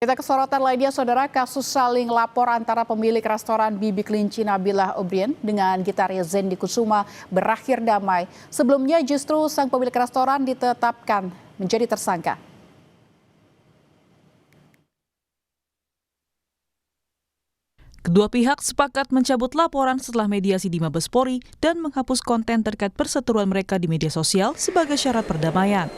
Kita ke sorotan lainnya, saudara, kasus saling lapor antara pemilik restoran Bibi Kelinci Nabila O'Brien dengan gitaris Zendi Kusuma berakhir damai. Sebelumnya justru sang pemilik restoran ditetapkan menjadi tersangka. Kedua pihak sepakat mencabut laporan setelah mediasi di Mabes Polri dan menghapus konten terkait perseteruan mereka di media sosial sebagai syarat perdamaian.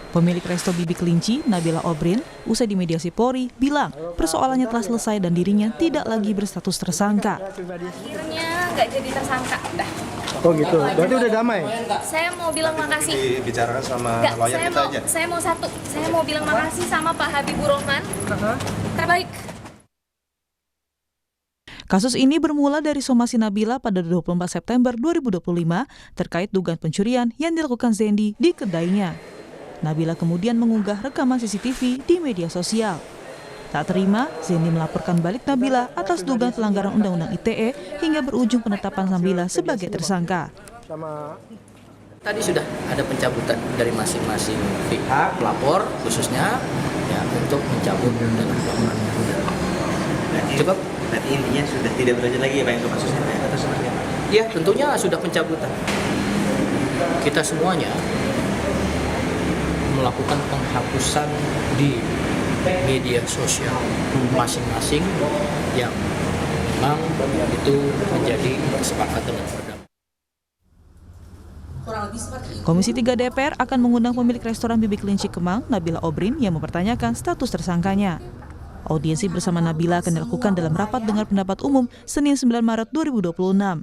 Pemilik resto Bibi Kelinci, Nabila O'Brien, usai dimediasi Polri, bilang persoalannya telah selesai dan dirinya tidak lagi berstatus tersangka. Akhirnya nggak jadi tersangka, dah. Oh gitu, berarti udah damai? Saya mau bilang makasih. Dibicarakan sama lawyer kita aja. Saya mau bilang makasih sama Pak Habibur Rahman, terbaik. Kasus ini bermula dari somasi Nabila pada 24 September 2025 terkait dugaan pencurian yang dilakukan Zendi di kedainya. Nabila kemudian mengunggah rekaman CCTV di media sosial. Tak terima, Zendi melaporkan balik Nabila atas dugaan pelanggaran Undang-Undang ITE hingga berujung penetapan Nabila sebagai tersangka. Tadi sudah ada pencabutan dari masing-masing pihak, pelapor khususnya ya, untuk mencabut dan laporan. Cukup. Berarti intinya sudah tidak berlanjut lagi ya Pak untuk kasusnya atau seperti apa? Ya tentunya sudah pencabutan. Kita semuanya melakukan penghapusan di media sosial masing-masing yang memang itu menjadi kesepakatan bersama. Komisi 3 DPR akan mengundang pemilik restoran Bibi Kelinci Kemang, Nabila O'Brien, yang mempertanyakan status tersangkanya. Audiensi bersama Nabila akan dilakukan dalam rapat dengar pendapat umum Senin 9 Maret 2026.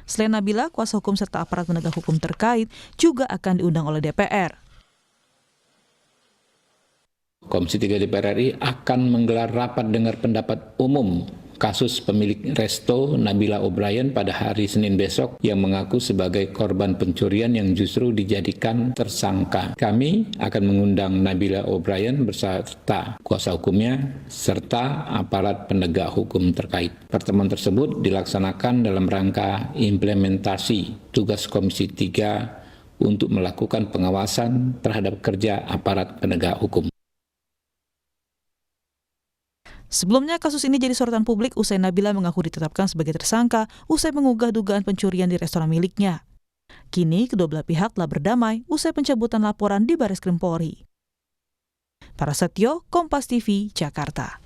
Selain Nabila, kuasa hukum serta aparat penegak hukum terkait juga akan diundang oleh DPR. Komisi 3 DPR RI akan menggelar rapat dengar pendapat umum kasus pemilik resto Nabila O'Brien pada hari Senin besok yang mengaku sebagai korban pencurian yang justru dijadikan tersangka. Kami akan mengundang Nabila O'Brien beserta kuasa hukumnya serta aparat penegak hukum terkait. Pertemuan tersebut dilaksanakan dalam rangka implementasi tugas Komisi 3 untuk melakukan pengawasan terhadap kerja aparat penegak hukum. Sebelumnya kasus ini jadi sorotan publik usai Nabila mengaku ditetapkan sebagai tersangka usai mengunggah dugaan pencurian di restoran miliknya. Kini kedua belah pihak telah berdamai usai pencabutan laporan di Bareskrim Polri. Prasetyo, Kompas TV, Jakarta.